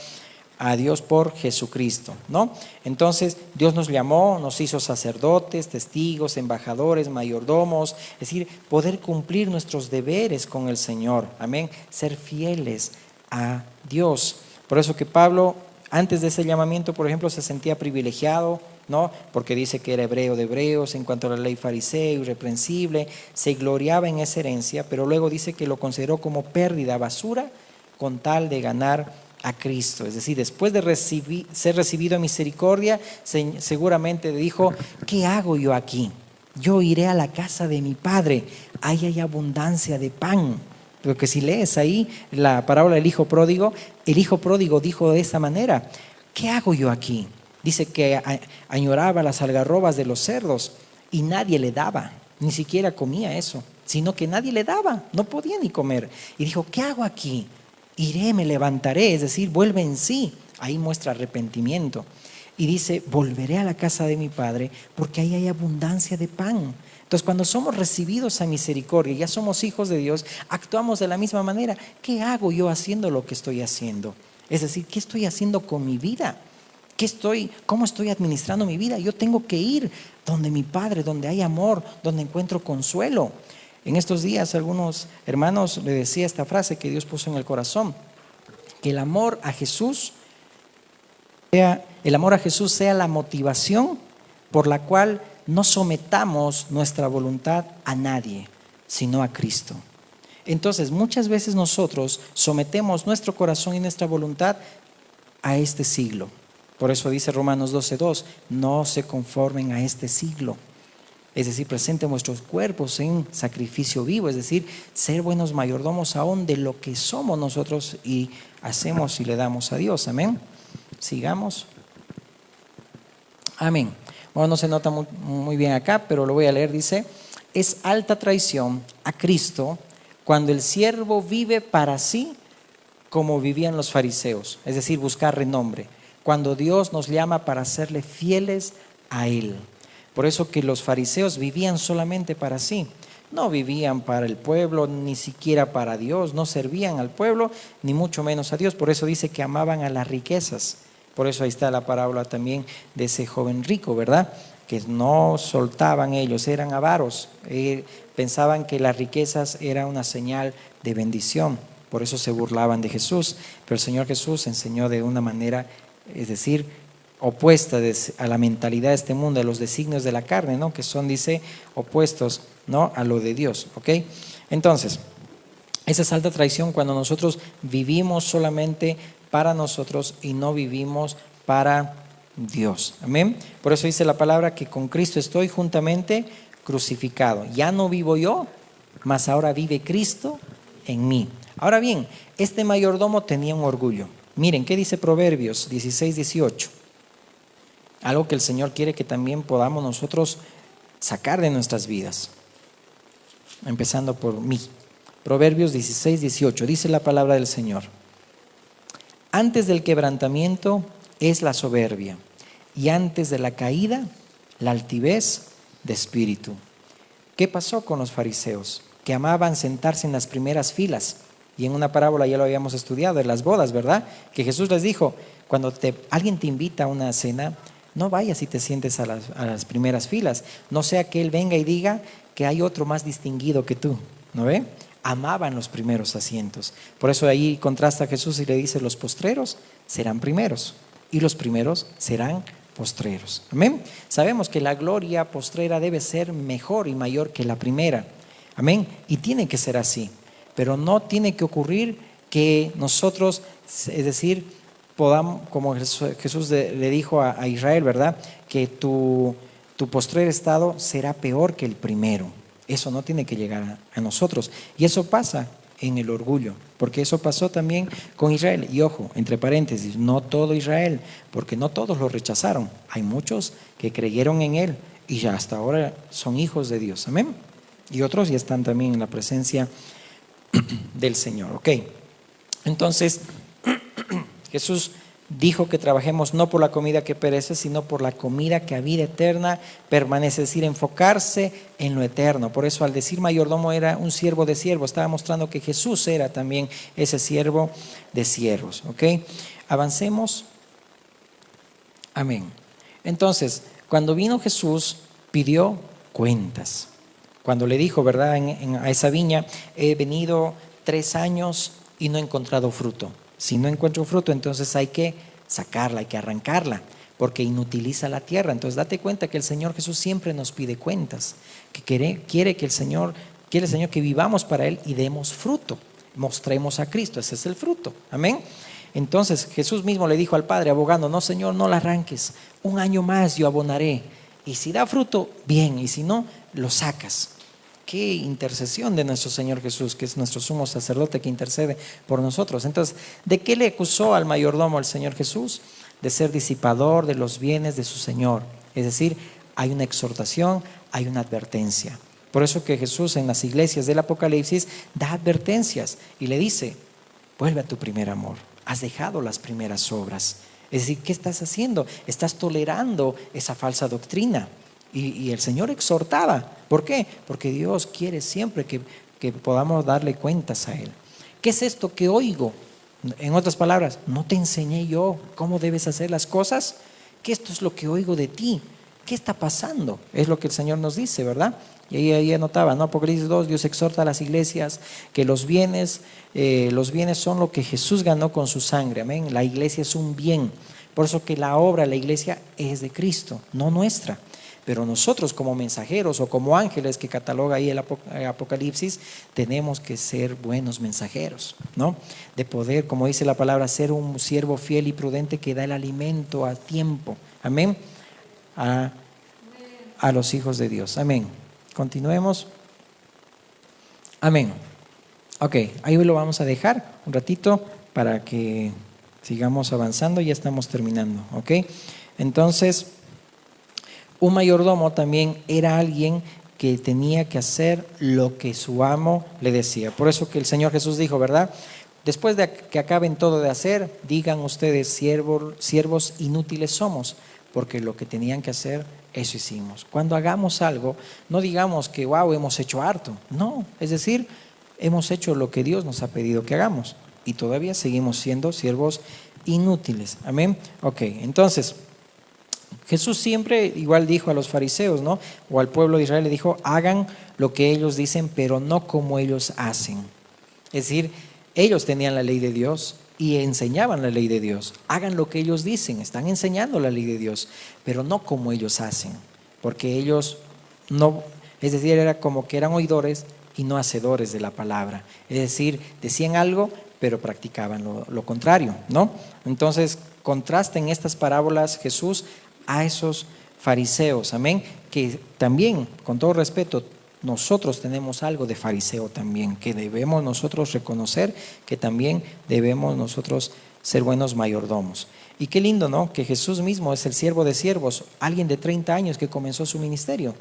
a Dios por Jesucristo, ¿no? Entonces Dios nos llamó, nos hizo sacerdotes, testigos, embajadores, mayordomos, es decir, poder cumplir nuestros deberes con el Señor, amén, ser fieles a Dios. Por eso que Pablo, antes de ese llamamiento, por ejemplo, se sentía privilegiado, ¿no? Porque dice que era hebreo de hebreos, en cuanto a la ley fariseo, irreprensible, se gloriaba en esa herencia, pero luego dice que lo consideró como pérdida, basura, con tal de ganar a Cristo. Es decir, después de ser recibido en misericordia, seguramente dijo, ¿qué hago yo aquí? Yo iré a la casa de mi padre, ahí hay abundancia de pan. Porque si lees ahí la parábola del hijo pródigo, el hijo pródigo dijo de esta manera, ¿qué hago yo aquí? Dice que añoraba las algarrobas de los cerdos y nadie le daba, ni siquiera comía eso, sino que nadie le daba, no podía ni comer. Y dijo, ¿qué hago aquí? Iré, me levantaré, es decir, vuelve en sí. Ahí muestra arrepentimiento. Y dice, volveré a la casa de mi padre porque ahí hay abundancia de pan. Entonces, cuando somos recibidos a misericordia, ya somos hijos de Dios, actuamos de la misma manera. ¿Qué hago yo haciendo lo que estoy haciendo? Es decir, ¿qué estoy haciendo con mi vida? ¿Cómo estoy administrando mi vida? Yo tengo que ir donde mi Padre, donde hay amor, donde encuentro consuelo. En estos días algunos hermanos le decía esta frase que Dios puso en el corazón, que el amor a Jesús sea la motivación por la cual no sometamos nuestra voluntad a nadie, sino a Cristo. Entonces, muchas veces nosotros sometemos nuestro corazón y nuestra voluntad a este siglo. Por eso dice Romanos 12:2, no se conformen a este siglo. Es decir, presenten vuestros cuerpos en sacrificio vivo, es decir, ser buenos mayordomos aún de lo que somos nosotros y hacemos y le damos a Dios. Amén. Sigamos. Amén. Bueno, no se nota muy bien acá, pero lo voy a leer. Dice, es alta traición a Cristo cuando el siervo vive para sí como vivían los fariseos, es decir, buscar renombre, cuando Dios nos llama para serle fieles a Él. Por eso que los fariseos vivían solamente para sí, no vivían para el pueblo, ni siquiera para Dios, no servían al pueblo, ni mucho menos a Dios. Por eso dice que amaban a las riquezas. Por eso ahí está la parábola también de ese joven rico, ¿verdad? Que no soltaban ellos, eran avaros, pensaban que las riquezas eran una señal de bendición. Por eso se burlaban de Jesús. Pero el Señor Jesús enseñó de una manera, es decir, opuesta a la mentalidad de este mundo, a los designios de la carne, ¿no? Que son, dice, opuestos, ¿no? A lo de Dios, ¿ok? Entonces, esa es alta traición cuando nosotros vivimos solamente para nosotros y no vivimos para Dios, amén. Por eso dice la palabra que con Cristo estoy juntamente crucificado. Ya no vivo yo, mas ahora vive Cristo en mí. Ahora bien, este mayordomo tenía un orgullo. Miren, ¿qué dice Proverbios 16:18? Algo que el Señor quiere que también podamos nosotros sacar de nuestras vidas. Empezando por mí. Proverbios 16:18. Dice la palabra del Señor. Antes del quebrantamiento es la soberbia, y antes de la caída, la altivez de espíritu. ¿Qué pasó con los fariseos? Que amaban sentarse en las primeras filas. Y en una parábola ya lo habíamos estudiado, en las bodas, ¿verdad? Que Jesús les dijo, cuando alguien te invita a una cena, no vayas y te sientes a las primeras filas. No sea que él venga y diga que hay otro más distinguido que tú, ¿no ve? Amaban los primeros asientos. Por eso ahí contrasta Jesús y le dice, los postreros serán primeros y los primeros serán postreros. Amén. Sabemos que la gloria postrera debe ser mejor y mayor que la primera. Amén. Y tiene que ser así. Pero no tiene que ocurrir que nosotros, es decir, podamos, como Jesús le dijo a Israel, ¿verdad? Que tu postrer estado será peor que el primero. Eso no tiene que llegar a nosotros. Y eso pasa en el orgullo, porque eso pasó también con Israel. Y ojo, entre paréntesis, no todo Israel, porque no todos lo rechazaron. Hay muchos que creyeron en él y ya hasta ahora son hijos de Dios. Amén. Y otros ya están también en la presencia del Señor. Ok. Entonces, Jesús dijo que trabajemos no por la comida que perece, sino por la comida que a vida eterna permanece, es decir, enfocarse en lo eterno. Por eso al decir mayordomo era un siervo de siervos, estaba mostrando que Jesús era también ese siervo de siervos. ¿Ok? Avancemos. Amén. Entonces, cuando vino Jesús, pidió cuentas. Cuando le dijo, ¿verdad?, a esa viña, he venido 3 años y no he encontrado fruto. Si no encuentro fruto, entonces hay que sacarla, hay que arrancarla, porque inutiliza la tierra. Entonces date cuenta que el Señor Jesús siempre nos pide cuentas, que quiere que el Señor que vivamos para Él y demos fruto, mostremos a Cristo, ese es el fruto. Amén. Entonces Jesús mismo le dijo al Padre, abogando, no Señor, no la arranques, 1 año más yo abonaré, y si da fruto, bien, y si no, lo sacas. Qué intercesión de nuestro Señor Jesús, que es nuestro sumo sacerdote que intercede por nosotros. Entonces, ¿de qué le acusó al mayordomo el Señor Jesús? De ser disipador de los bienes de su Señor. Es decir, hay una exhortación, hay una advertencia. Por eso que Jesús en las iglesias del Apocalipsis da advertencias y le dice, vuelve a tu primer amor, has dejado las primeras obras. Es decir, ¿qué estás haciendo? Estás tolerando esa falsa doctrina. Y el Señor exhortaba. ¿Por qué? Porque Dios quiere siempre que podamos darle cuentas a Él. ¿Qué es esto que oigo? En otras palabras, ¿no te enseñé yo cómo debes hacer las cosas? Que esto es lo que oigo de ti. ¿Qué está pasando? Es lo que el Señor nos dice, ¿verdad? Y ahí anotaba, ¿no? Apocalipsis 2, Dios exhorta a las iglesias que los bienes son lo que Jesús ganó con su sangre. Amén. La iglesia es un bien. Por eso que la obra de la iglesia es de Cristo, no nuestra. Pero nosotros como mensajeros o como ángeles que cataloga ahí el Apocalipsis, tenemos que ser buenos mensajeros, ¿no? De poder, como dice la palabra, ser un siervo fiel y prudente que da el alimento a tiempo. Amén. A los hijos de Dios. Amén. Continuemos. Amén. Ok, ahí lo vamos a dejar un ratito para que sigamos avanzando. Ya estamos terminando. Ok, entonces un mayordomo también era alguien que tenía que hacer lo que su amo le decía. Por eso que el Señor Jesús dijo, ¿verdad? Después de que acaben todo de hacer, digan ustedes, siervos inútiles somos, porque lo que tenían que hacer, eso hicimos. Cuando hagamos algo, no digamos que, wow, hemos hecho harto. No, es decir, hemos hecho lo que Dios nos ha pedido que hagamos y todavía seguimos siendo siervos inútiles. Amén. Ok, entonces Jesús siempre igual dijo a los fariseos, ¿no? O al pueblo de Israel le dijo, hagan lo que ellos dicen, pero no como ellos hacen. Es decir, ellos tenían la ley de Dios y enseñaban la ley de Dios. Hagan lo que ellos dicen, están enseñando la ley de Dios, pero no como ellos hacen. Porque ellos no, es decir, era como que eran oidores y no hacedores de la palabra. Es decir, decían algo, pero practicaban lo contrario, ¿no? Entonces, contrasta en estas parábolas Jesús a esos fariseos, amén, que también, con todo respeto, nosotros tenemos algo de fariseo también, que debemos nosotros reconocer, que también debemos nosotros ser buenos mayordomos. Y qué lindo, ¿no? Que Jesús mismo es el siervo de siervos, alguien de 30 años que comenzó su ministerio.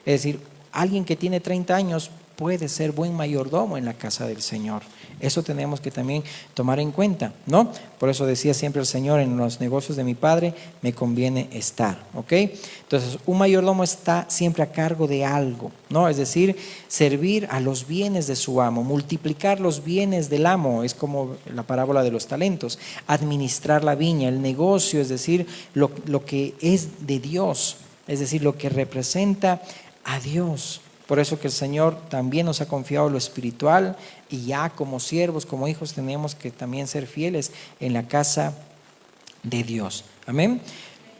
Es decir, alguien que tiene 30 años puede ser buen mayordomo en la casa del Señor. Eso tenemos que también tomar en cuenta, ¿no? Por eso decía siempre el Señor, en los negocios de mi Padre me conviene estar, ¿ok? Entonces, un mayordomo está siempre a cargo de algo, ¿no? Es decir, servir a los bienes de su amo, multiplicar los bienes del amo, es como la parábola de los talentos, administrar la viña, el negocio, es decir, lo que es de Dios, es decir, lo que representa a Dios. Por eso que el Señor también nos ha confiado lo espiritual y ya como siervos, como hijos, tenemos que también ser fieles en la casa de Dios. Amén.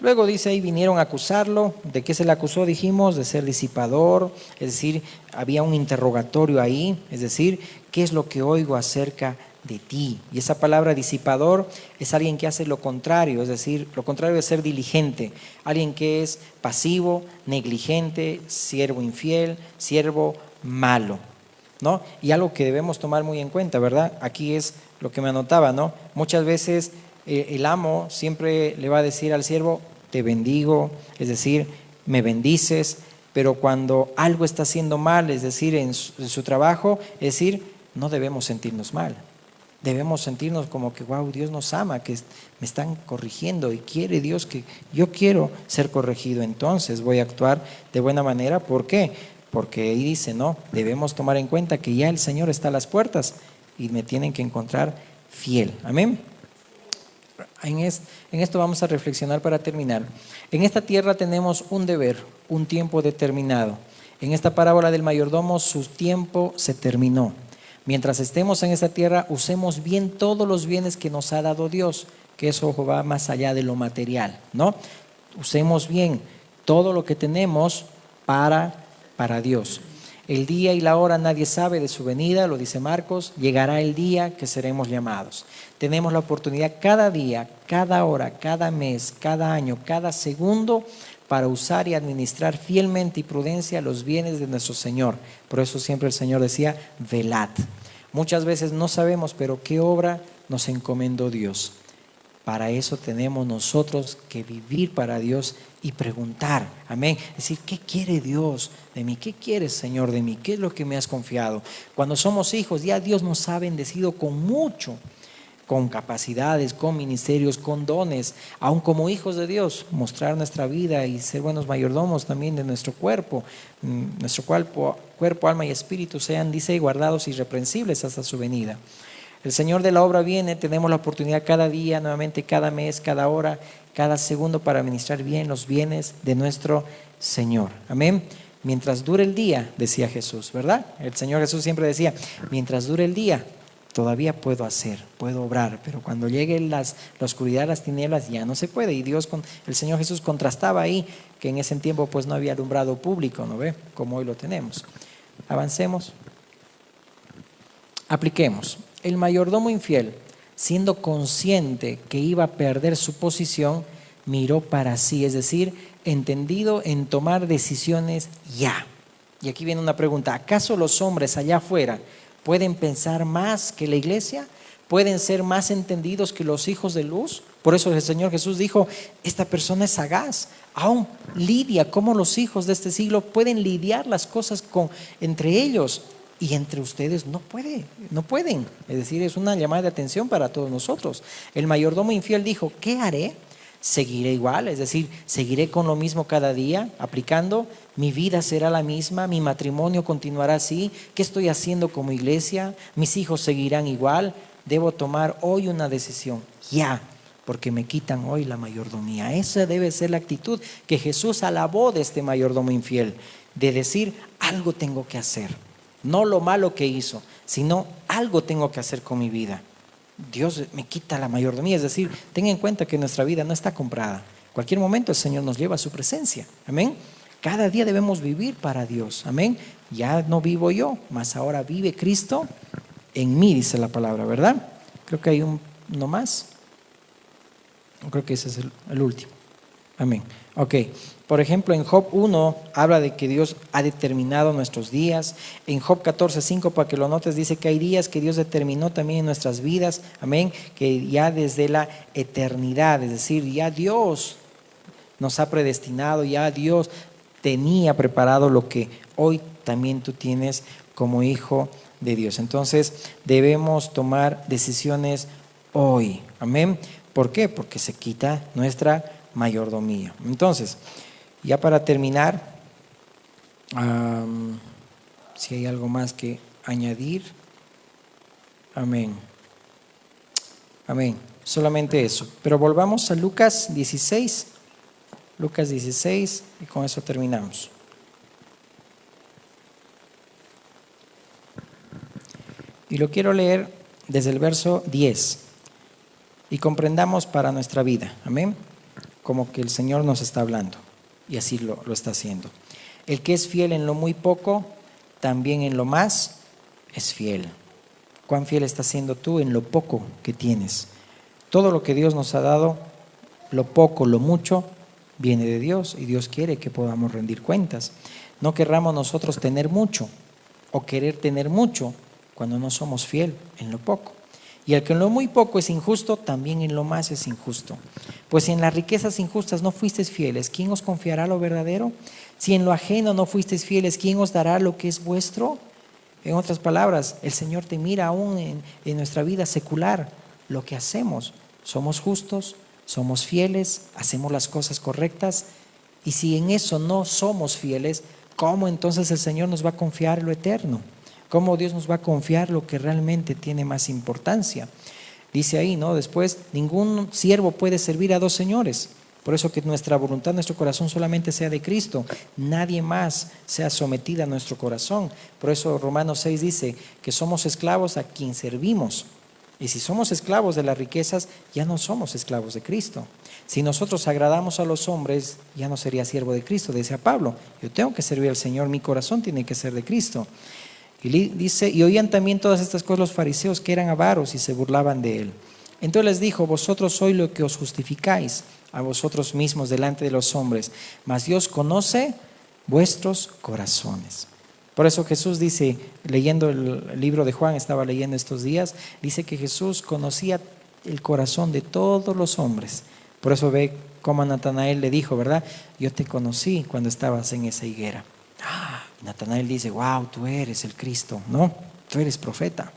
Luego dice ahí, vinieron a acusarlo. ¿De qué se le acusó? Dijimos, de ser disipador, es decir, había un interrogatorio ahí, es decir, ¿qué es lo que oigo acerca de ti? Y esa palabra disipador es alguien que hace lo contrario, es decir, lo contrario de ser diligente, alguien que es pasivo, negligente, siervo infiel, siervo malo, ¿no? Y algo que debemos tomar muy en cuenta, ¿verdad? Aquí es lo que me anotaba, ¿no? Muchas veces el amo siempre le va a decir al siervo, te bendigo, es decir, me bendices, pero cuando algo está haciendo mal, es decir, en su trabajo, es decir, no debemos sentirnos mal. debemos sentirnos como que, wow, Dios nos ama, que me están corrigiendo y quiere Dios que yo quiero ser corregido, entonces voy a actuar de buena manera. ¿Por qué? Porque ahí dice, no, debemos tomar en cuenta que ya el Señor está a las puertas y me tienen que encontrar fiel. Amén. En esto vamos a reflexionar para terminar. En esta tierra tenemos un deber, un tiempo determinado. En esta parábola del mayordomo, su tiempo se terminó. Mientras estemos en esta tierra, usemos bien todos los bienes que nos ha dado Dios, que eso va más allá de lo material, ¿no? Usemos bien todo lo que tenemos para Dios. El día y la hora nadie sabe de su venida, lo dice Marcos, llegará el día que seremos llamados. Tenemos la oportunidad cada día, cada hora, cada mes, cada año, cada segundo para usar y administrar fielmente y prudencia los bienes de nuestro Señor. Por eso siempre el Señor decía, velad. Muchas veces no sabemos, pero ¿qué obra nos encomendó Dios? Para eso tenemos nosotros que vivir para Dios y preguntar, amén. Es decir, ¿qué quiere Dios de mí? ¿Qué quieres, Señor, de mí? ¿Qué es lo que me has confiado? Cuando somos hijos, ya Dios nos ha bendecido con mucho, con capacidades, con ministerios, con dones, aun como hijos de Dios, mostrar nuestra vida y ser buenos mayordomos también de nuestro cuerpo, cuerpo, alma y espíritu sean, dice, guardados irreprensibles hasta su venida. El Señor de la obra viene, tenemos la oportunidad cada día, nuevamente cada mes, cada hora, cada segundo para administrar bien los bienes de nuestro Señor. Amén. Mientras dure el día, decía Jesús, ¿verdad? El Señor Jesús siempre decía, mientras dure el día, todavía puedo hacer, puedo obrar, pero cuando llegue la oscuridad, las tinieblas, ya no se puede. Y el Señor Jesús contrastaba ahí que en ese tiempo pues no había alumbrado público, ¿no ve? Como hoy lo tenemos. Avancemos. Apliquemos. El mayordomo infiel, siendo consciente que iba a perder su posición, miró para sí, es decir, entendido en tomar decisiones ya. Y aquí viene una pregunta, ¿acaso los hombres allá afuera pueden pensar más que la iglesia? ¿Pueden ser más entendidos que los hijos de luz? Por eso el Señor Jesús dijo, esta persona es sagaz, aún lidia como los hijos de este siglo pueden lidiar las cosas entre ellos. Y entre ustedes no pueden. Es decir, es una llamada de atención para todos nosotros. El mayordomo infiel dijo, ¿qué haré? ¿Seguiré igual? Es decir, ¿seguiré con lo mismo cada día aplicando? ¿Mi vida será la misma? ¿Mi matrimonio continuará así? ¿Qué estoy haciendo como iglesia? ¿Mis hijos seguirán igual? Debo tomar hoy una decisión, ya, porque me quitan hoy la mayordomía. Esa debe ser la actitud que Jesús alabó de este mayordomo infiel, de decir, algo tengo que hacer. No lo malo que hizo, sino algo tengo que hacer con mi vida. Dios me quita la mayordomía, es decir, ten en cuenta que nuestra vida no está comprada. En cualquier momento el Señor nos lleva a su presencia, amén. Cada día debemos vivir para Dios, amén. Ya no vivo yo, mas ahora vive Cristo en mí, dice la palabra, ¿verdad? Creo que hay uno más. Creo que ese es el último, amén. Ok, por ejemplo en Job 1 habla de que Dios ha determinado nuestros días. En Job 14:5, para que lo notes, dice que hay días que Dios determinó también en nuestras vidas, amén, que ya desde la eternidad, es decir, ya Dios nos ha predestinado, ya Dios tenía preparado lo que hoy también tú tienes como hijo de Dios. Entonces debemos tomar decisiones hoy, amén. ¿Por qué? Porque se quita nuestra mayordomía. Entonces, ya para terminar, si hay algo más que añadir, amén, amén, solamente eso. Pero volvamos a Lucas 16, y con eso terminamos. Y lo quiero leer desde el verso 10 y comprendamos para nuestra vida, amén. Como que el Señor nos está hablando y así lo está haciendo. El que es fiel en lo muy poco, también en lo más es fiel. ¿Cuán fiel estás siendo tú en lo poco que tienes? Todo lo que Dios nos ha dado, lo poco, lo mucho, viene de Dios y Dios quiere que podamos rendir cuentas. No querramos nosotros tener mucho o querer tener mucho cuando no somos fiel en lo poco. Y el que en lo muy poco es injusto, también en lo más es injusto. Pues si en las riquezas injustas no fuisteis fieles, ¿quién os confiará lo verdadero? Si en lo ajeno no fuisteis fieles, ¿quién os dará lo que es vuestro? En otras palabras, el Señor te mira aún en nuestra vida secular, lo que hacemos. Somos justos, somos fieles, hacemos las cosas correctas. Y si en eso no somos fieles, ¿cómo entonces el Señor nos va a confiar lo eterno? ¿Cómo Dios nos va a confiar lo que realmente tiene más importancia? Dice ahí, ¿no? Después, ningún siervo puede servir a dos señores. Por eso que nuestra voluntad, nuestro corazón solamente sea de Cristo. Nadie más sea sometida a nuestro corazón. Por eso Romanos 6 dice que somos esclavos a quien servimos. Y si somos esclavos de las riquezas, ya no somos esclavos de Cristo. Si nosotros agradamos a los hombres, ya no sería siervo de Cristo. Decía Pablo, yo tengo que servir al Señor, mi corazón tiene que ser de Cristo. Y dice, y oían también todas estas cosas los fariseos, que eran avaros, y se burlaban de él. Entonces les dijo, vosotros sois lo que os justificáis a vosotros mismos delante de los hombres, mas Dios conoce vuestros corazones. Por eso Jesús dice, leyendo el libro de Juan, estaba leyendo estos días, dice que Jesús conocía el corazón de todos los hombres. Por eso ve cómo a Natanael le dijo, ¿verdad? Yo te conocí cuando estabas en esa higuera. Natanael dice, wow, tú eres el Cristo, ¿no? Tú eres profeta.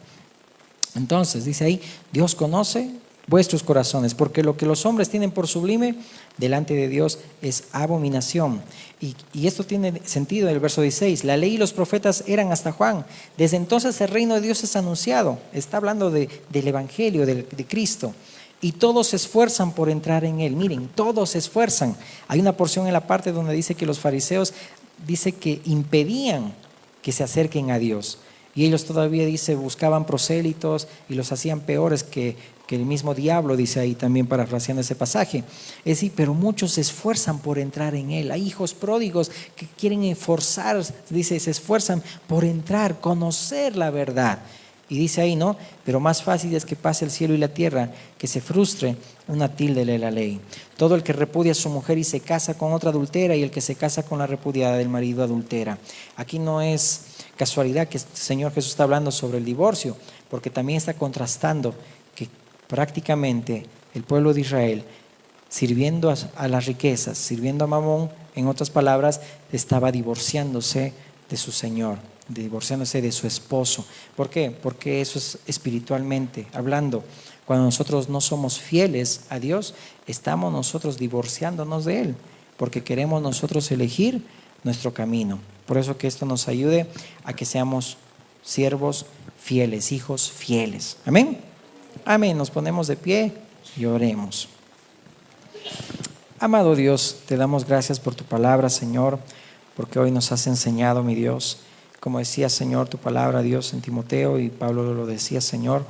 Entonces, dice ahí, Dios conoce vuestros corazones, porque lo que los hombres tienen por sublime delante de Dios es abominación. Y esto tiene sentido en el verso 16. La ley y los profetas eran hasta Juan. Desde entonces el reino de Dios es anunciado. Está hablando del Evangelio, de Cristo. Y todos se esfuerzan por entrar en él. Miren, todos se esfuerzan. Hay una porción en la parte donde dice que los fariseos, dice que impedían que se acerquen a Dios. Y ellos todavía, dice, buscaban prosélitos y los hacían peores que el mismo diablo, dice ahí también parafraseando ese pasaje. Es decir, pero muchos se esfuerzan por entrar en él. Hay hijos pródigos que quieren esforzar, dice, se esfuerzan por entrar, conocer la verdad. Y dice ahí, ¿no? Pero más fácil es que pase el cielo y la tierra, que se frustre una tilde de la ley. Todo el que repudia a su mujer y se casa con otra adultera, y el que se casa con la repudiada del marido adultera. Aquí no es casualidad que el Señor Jesús está hablando sobre el divorcio, porque también está contrastando que prácticamente el pueblo de Israel, sirviendo a las riquezas, sirviendo a Mamón, en otras palabras, estaba divorciándose de su Señor, divorciándose de su esposo. ¿Por qué? Porque eso es espiritualmente hablando. Cuando nosotros no somos fieles a Dios, estamos nosotros divorciándonos de Él, porque queremos nosotros elegir nuestro camino. Por eso que esto nos ayude a que seamos siervos fieles, hijos fieles. Amén. Amén. Nos ponemos de pie y oremos. Amado Dios, te damos gracias por tu palabra, Señor, porque hoy nos has enseñado, mi Dios. Como decía, Señor, tu palabra, Dios, en Timoteo, y Pablo lo decía, Señor,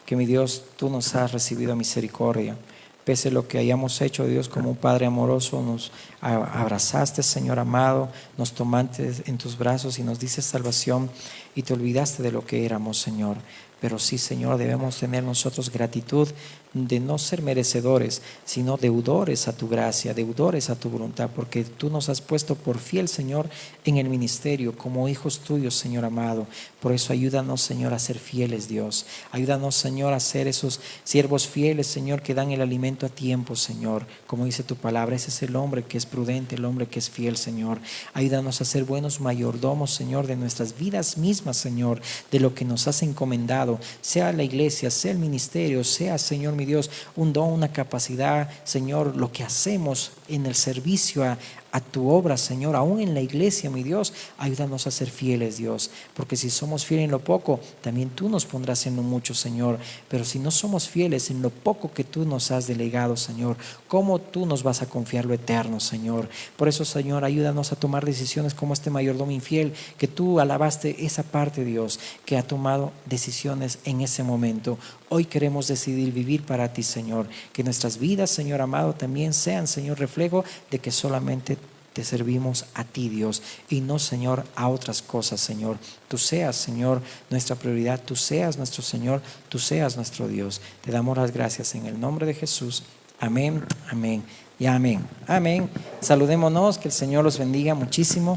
que mi Dios, tú nos has recibido misericordia. Pese a lo que hayamos hecho, Dios, como un Padre amoroso, nos abrazaste, Señor amado, nos tomaste en tus brazos y nos diste salvación, y te olvidaste de lo que éramos, Señor. Pero sí, Señor, debemos tener nosotros gratitud de no ser merecedores, sino deudores a tu gracia, deudores a tu voluntad, porque tú nos has puesto por fiel, Señor, en el ministerio, como hijos tuyos, Señor amado. Por eso ayúdanos, Señor, a ser fieles, Dios. Ayúdanos, Señor, a ser esos siervos fieles, Señor, que dan el alimento a tiempo, Señor. Como dice tu palabra, ese es el hombre que es prudente, el hombre que es fiel, Señor. Ayúdanos a ser buenos mayordomos, Señor, de nuestras vidas mismas, Señor, de lo que nos has encomendado, sea la iglesia, sea el ministerio, sea, Señor mi Dios, un don, una capacidad, Señor, lo que hacemos en el servicio a tu obra, Señor, aún en la iglesia, mi Dios. Ayúdanos a ser fieles, Dios, porque si somos fieles en lo poco, también tú nos pondrás en lo mucho, Señor. Pero si no somos fieles en lo poco que tú nos has delegado, Señor, ¿cómo tú nos vas a confiar lo eterno, Señor? Por eso, Señor, ayúdanos a tomar decisiones como este mayordomo infiel, que tú alabaste esa parte, Dios, que ha tomado decisiones en ese momento. Hoy queremos decidir vivir para ti, Señor. Que nuestras vidas, Señor amado, también sean, Señor, reflejo de que solamente te servimos a ti, Dios, y no, Señor, a otras cosas, Señor. Tú seas, Señor, nuestra prioridad. Tú seas nuestro Señor. Tú seas nuestro Dios. Te damos las gracias en el nombre de Jesús. Amén, amén y amén. Amén. Saludémonos, que el Señor los bendiga muchísimo.